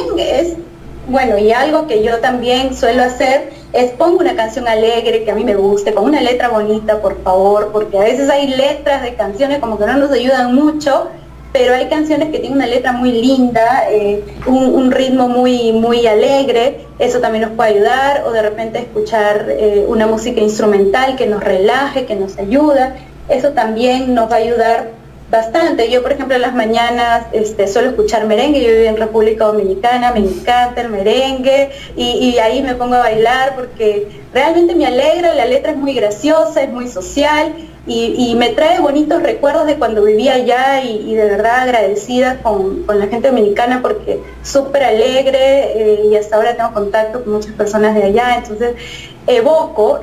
y algo que yo también suelo hacer es pongo una canción alegre que a mí me guste, con una letra bonita, por favor, porque a veces hay letras de canciones como que no nos ayudan mucho, pero hay canciones que tienen una letra muy linda, un ritmo muy, muy alegre, eso también nos puede ayudar, o de repente escuchar una música instrumental que nos relaje, que nos ayuda, eso también nos va a ayudar bastante. Yo, por ejemplo, en las mañanas suelo escuchar merengue. Yo vivo en República Dominicana, me encanta el merengue y ahí me pongo a bailar porque realmente me alegra, la letra es muy graciosa, es muy social y me trae bonitos recuerdos de cuando vivía allá y de verdad agradecida con la gente dominicana porque súper alegre y hasta ahora tengo contacto con muchas personas de allá, entonces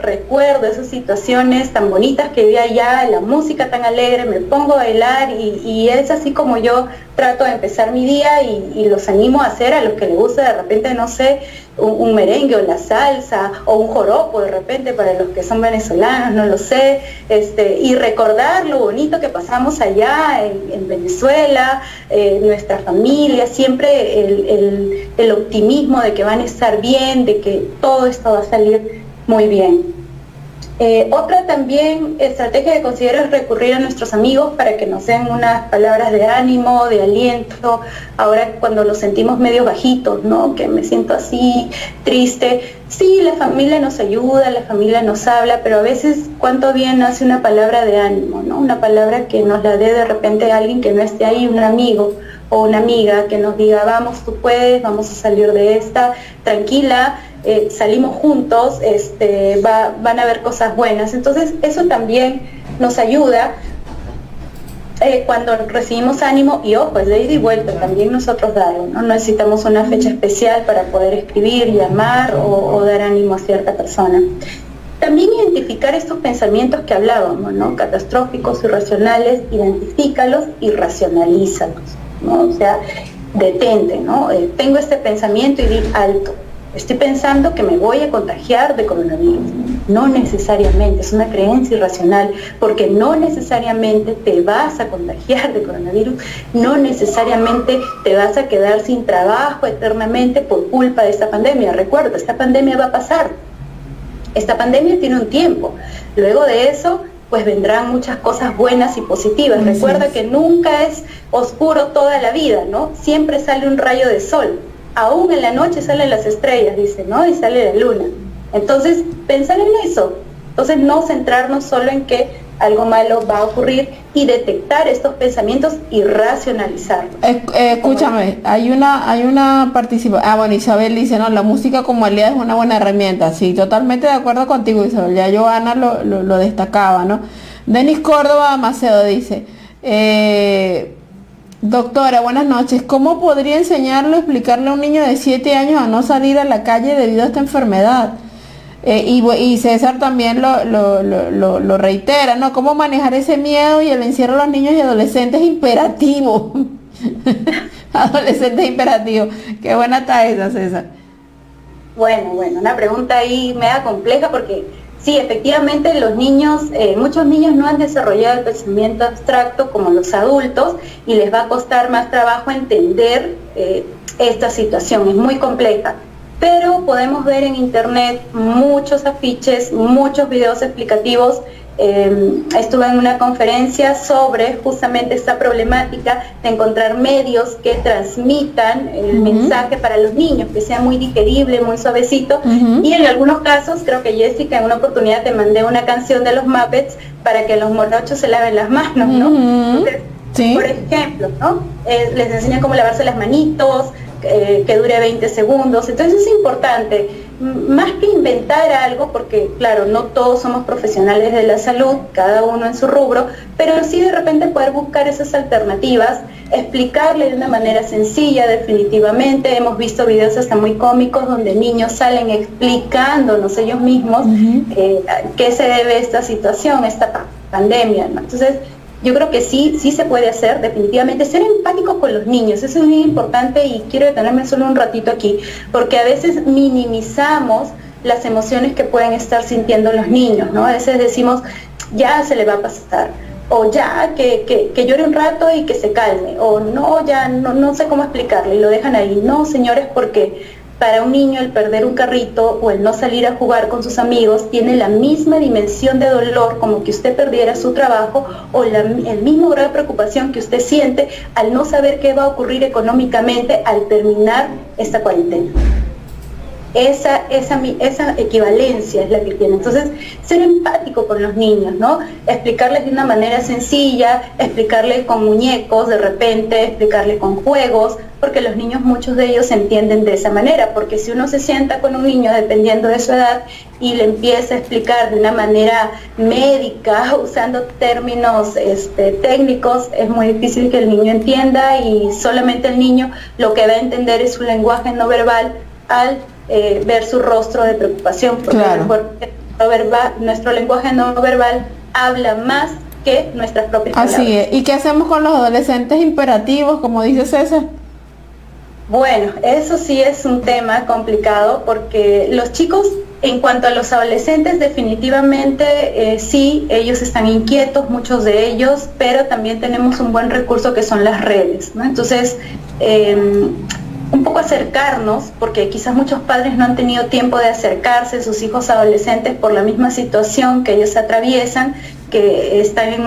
recuerdo esas situaciones tan bonitas que vi allá, la música tan alegre, me pongo a bailar y es así como yo trato de empezar mi día y los animo a hacer a los que les gusta de repente, no sé, un merengue o la salsa o un joropo de repente para los que son venezolanos, no lo sé, y recordar lo bonito que pasamos allá en Venezuela, nuestra familia, siempre el optimismo de que van a estar bien, de que todo esto va a salir muy bien. Otra también estrategia que considero es recurrir a nuestros amigos para que nos den unas palabras de ánimo, de aliento, ahora cuando nos sentimos medio bajitos, ¿no? Que me siento así, triste. Sí, la familia nos ayuda, la familia nos habla, pero a veces cuánto bien hace una palabra de ánimo, ¿no? Una palabra que nos la dé de repente alguien que no esté ahí, un amigo o una amiga que nos diga, vamos, tú puedes, vamos a salir de esta, tranquila, salimos juntos, van a haber cosas buenas. Entonces eso también nos ayuda cuando recibimos ánimo, y ojo, es de ida y vuelta, también nosotros darlo, ¿no? No necesitamos una fecha especial para poder escribir, llamar o dar ánimo a cierta persona. también identificar estos pensamientos que hablábamos, ¿no? Catastróficos, irracionales, identifícalos y racionalízalos, ¿no? O sea, detente, ¿no? Tengo este pensamiento y di alto. Estoy pensando que me voy a contagiar de coronavirus. No necesariamente, es una creencia irracional, porque no necesariamente te vas a contagiar de coronavirus, no necesariamente te vas a quedar sin trabajo eternamente por culpa de esta pandemia. Recuerda, esta pandemia va a pasar. Esta pandemia tiene un tiempo. Luego de eso, pues vendrán muchas cosas buenas y positivas. Recuerda que nunca es oscuro toda la vida, ¿no? Siempre sale un rayo de sol. Aún en la noche salen las estrellas, dice, ¿no? Y sale la luna. Entonces, pensar en eso. Entonces, no centrarnos solo en que algo malo va a ocurrir y detectar estos pensamientos y racionalizarlos. Escúchame, hay una participación. Bueno, Isabel dice, no, la música como aliada es una buena herramienta. Sí, totalmente de acuerdo contigo, Isabel. Ya Joana lo destacaba, ¿no? Denis Córdoba Macedo dice, doctora, buenas noches. ¿Cómo podría enseñarle o explicarle a un niño de 7 años a no salir a la calle debido a esta enfermedad? Y César también lo reitera, ¿no? ¿Cómo manejar ese miedo y el encierro a los niños y adolescentes imperativo? Adolescentes imperativos. Qué buena está esa, César. Bueno, una pregunta ahí media compleja porque sí, efectivamente los niños, muchos niños no han desarrollado el pensamiento abstracto como los adultos y les va a costar más trabajo entender esta situación, es muy compleja. Pero podemos ver en internet muchos afiches, muchos videos explicativos. Estuve en una conferencia sobre justamente esta problemática de encontrar medios que transmitan el mensaje para los niños, que sea muy digerible, muy suavecito, y en algunos casos, creo que Jessica, en una oportunidad te mandé una canción de los Muppets para que los morochos se laven las manos, ¿no? Entonces, sí. Por ejemplo, ¿no? Les enseñan cómo lavarse las manitos, que dure 20 segundos, entonces es importante, más que inventar algo, porque claro, no todos somos profesionales de la salud, cada uno en su rubro, pero sí de repente poder buscar esas alternativas, explicarle de una manera sencilla, definitivamente, hemos visto videos hasta muy cómicos donde niños salen explicándonos ellos mismos qué se debe a esta situación, esta pandemia, ¿no? Entonces, yo creo que sí se puede hacer, definitivamente, ser empático con los niños, eso es muy importante y quiero detenerme solo un ratito aquí, porque a veces minimizamos las emociones que pueden estar sintiendo los niños, ¿no? A veces decimos, ya se le va a pasar, o ya, que llore un rato y que se calme, o no, ya no sé cómo explicarle, y lo dejan ahí. No, señores, porque para un niño el perder un carrito o el no salir a jugar con sus amigos tiene la misma dimensión de dolor como que usted perdiera su trabajo o el mismo grado de preocupación que usted siente al no saber qué va a ocurrir económicamente al terminar esta cuarentena. Esa equivalencia es la que tiene. Entonces, ser empático con los niños, ¿no? Explicarles de una manera sencilla, explicarles con muñecos de repente, explicarles con juegos, porque los niños, muchos de ellos se entienden de esa manera, porque si uno se sienta con un niño, dependiendo de su edad, y le empieza a explicar de una manera médica, usando términos técnicos, es muy difícil que el niño entienda y solamente el niño lo que va a entender es su lenguaje no verbal al ver su rostro de preocupación, porque claro, nuestro lenguaje no verbal habla más que nuestras propias palabras. Así es. ¿Y qué hacemos con los adolescentes imperativos, como dice César? Bueno, eso sí es un tema complicado porque los chicos, en cuanto a los adolescentes, definitivamente sí, ellos están inquietos, muchos de ellos, pero también tenemos un buen recurso que son las redes, ¿no? Entonces, un poco acercarnos, porque quizás muchos padres no han tenido tiempo de acercarse a sus hijos adolescentes por la misma situación que ellos atraviesan, que están en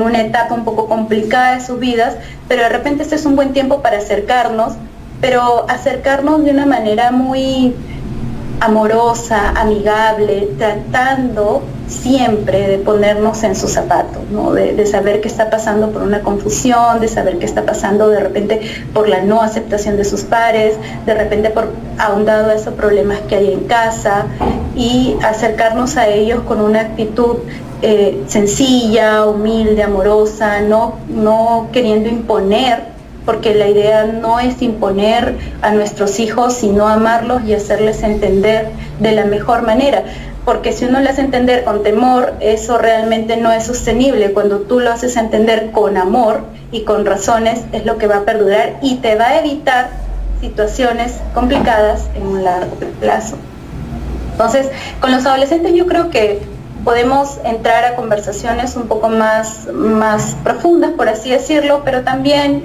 una etapa un poco complicada de sus vidas, pero de repente este es un buen tiempo para acercarnos, pero acercarnos de una manera muy amorosa, amigable, tratando siempre de ponernos en sus zapatos, ¿no? De saber que está pasando por una confusión, de saber que está pasando de repente por la no aceptación de sus pares, de repente por ahondado a esos problemas que hay en casa, y acercarnos a ellos con una actitud sencilla, humilde, amorosa, no queriendo imponer, porque la idea no es imponer a nuestros hijos, sino amarlos y hacerles entender de la mejor manera. porque si uno lo hace entender con temor, eso realmente no es sostenible. Cuando tú lo haces entender con amor y con razones, es lo que va a perdurar y te va a evitar situaciones complicadas en un largo plazo. Entonces, con los adolescentes yo creo que podemos entrar a conversaciones un poco más profundas, por así decirlo, pero también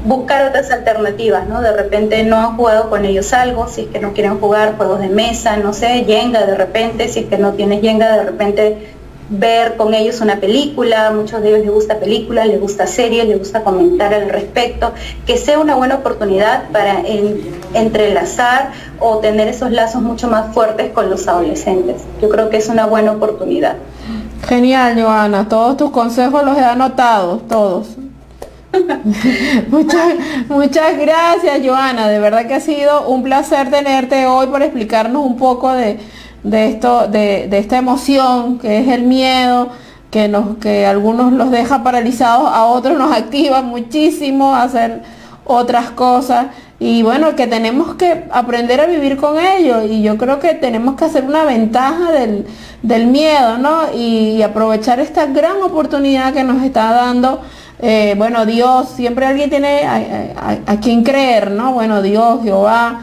buscar otras alternativas, ¿no? De repente no han jugado con ellos algo, si es que no quieren jugar juegos de mesa, no sé, Jenga de repente, si es que no tienes Jenga, de repente ver con ellos una película. A muchos de ellos les gusta películas, les gusta series, les gusta comentar al respecto, que sea una buena oportunidad para entrelazar o tener esos lazos mucho más fuertes con los adolescentes. Yo creo que es una buena oportunidad. Genial, Joana, todos tus consejos los he anotado, todos. Muchas gracias, Joana, de verdad que ha sido un placer tenerte hoy por explicarnos un poco de esto, de esta emoción que es el miedo, que a algunos los deja paralizados, a otros nos activa muchísimo a hacer otras cosas, y bueno, que tenemos que aprender a vivir con ello, y yo creo que tenemos que hacer una ventaja del miedo, ¿no? Y aprovechar esta gran oportunidad que nos está dando. Bueno, Dios, siempre alguien tiene a quien creer, ¿no? Bueno, Dios, Jehová,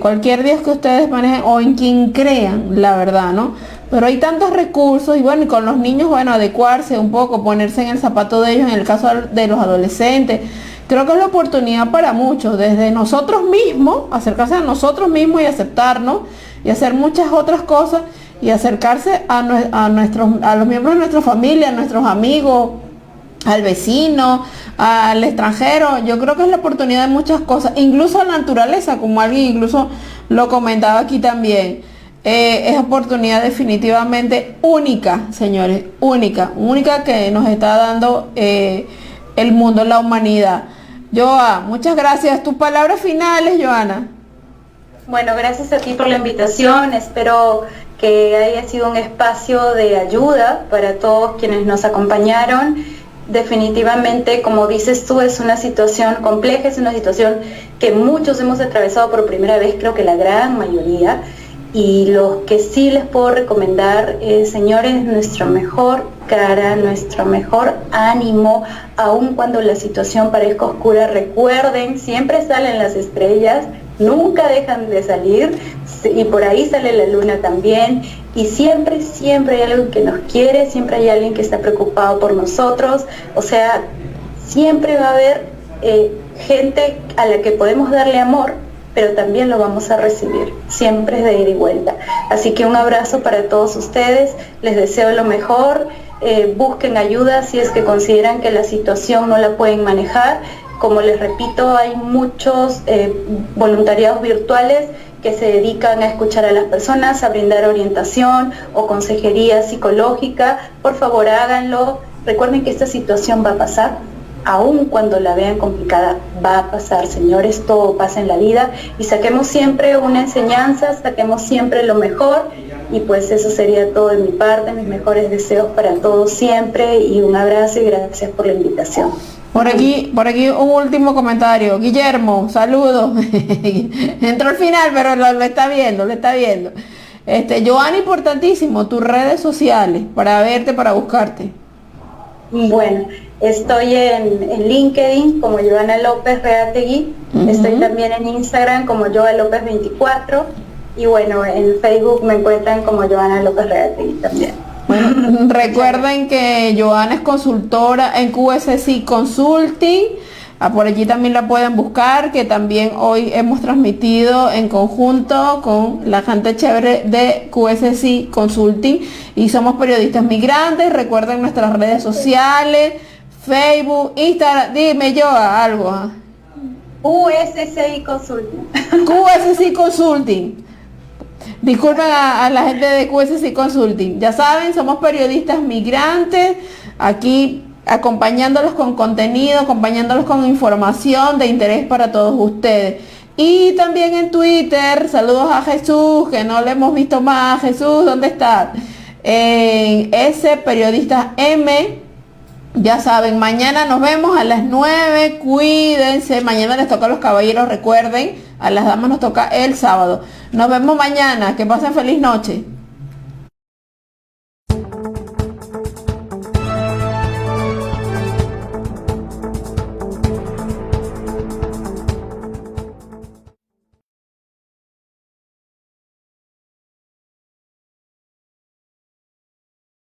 cualquier Dios que ustedes manejen o en quien crean, la verdad, ¿no? Pero hay tantos recursos, y bueno, y con los niños, bueno, adecuarse un poco, ponerse en el zapato de ellos, en el caso de los adolescentes. Creo que es la oportunidad para muchos, desde nosotros mismos, acercarse a nosotros mismos y aceptarnos, y hacer muchas otras cosas, y acercarse a los miembros de nuestra familia, a nuestros amigos, al vecino, al extranjero. Yo creo que es la oportunidad de muchas cosas, incluso a la naturaleza, como alguien incluso lo comentaba aquí también. Es oportunidad definitivamente única, señores, única que nos está dando el mundo, la humanidad. Joa, muchas gracias. Tus palabras finales, Joana. Bueno, gracias a ti por la invitación. Espero que haya sido un espacio de ayuda para todos quienes nos acompañaron. Definitivamente, como dices tú, es una situación compleja, es una situación que muchos hemos atravesado por primera vez, creo que la gran mayoría, y lo que sí les puedo recomendar es, señores, nuestra mejor cara, nuestro mejor ánimo, aun cuando la situación parezca oscura. Recuerden, siempre salen las estrellas, nunca dejan de salir, y por ahí sale la luna también, y siempre hay alguien que nos quiere, siempre hay alguien que está preocupado por nosotros. O sea, siempre va a haber gente a la que podemos darle amor, pero también lo vamos a recibir, siempre es de ida y vuelta. Así que un abrazo para todos ustedes, les deseo lo mejor, busquen ayuda si es que consideran que la situación no la pueden manejar. Como les repito, hay muchos voluntariados virtuales que se dedican a escuchar a las personas, a brindar orientación o consejería psicológica. Por favor, háganlo. Recuerden que esta situación va a pasar, aun cuando la vean complicada, va a pasar, señores, todo pasa en la vida, y saquemos siempre una enseñanza, saquemos siempre lo mejor, y pues eso sería todo de mi parte, mis mejores deseos para todos siempre, y un abrazo y gracias por la invitación. Por aquí un último comentario. Guillermo, saludos. Entró al final, pero lo está viendo. Joana, importantísimo, tus redes sociales, para verte, para buscarte. Bueno, estoy en LinkedIn como Joana López Reategui, estoy también en Instagram como Joa López 24, y bueno, en Facebook me encuentran como Joana López Reategui también. Bueno, recuerden que Joana es consultora en QSC Consulting. Por allí también la pueden buscar, que también hoy hemos transmitido en conjunto con la gente chévere de QSC Consulting, y somos periodistas migrantes. Recuerden nuestras redes sociales, Facebook, Instagram. Dime, Joa, algo. QSC Consulting. QSC Consulting. Disculpen a la gente de QSC Consulting. Ya saben, somos periodistas migrantes, aquí acompañándolos con contenido, acompañándolos con información de interés para todos ustedes. Y también en Twitter, saludos a Jesús, que no le hemos visto más. Jesús, ¿dónde está? En ese periodista M, Ya saben, mañana nos vemos a las 9, cuídense, mañana les toca a los caballeros, recuerden, a las damas nos toca el sábado. Nos vemos mañana, que pasen feliz noche.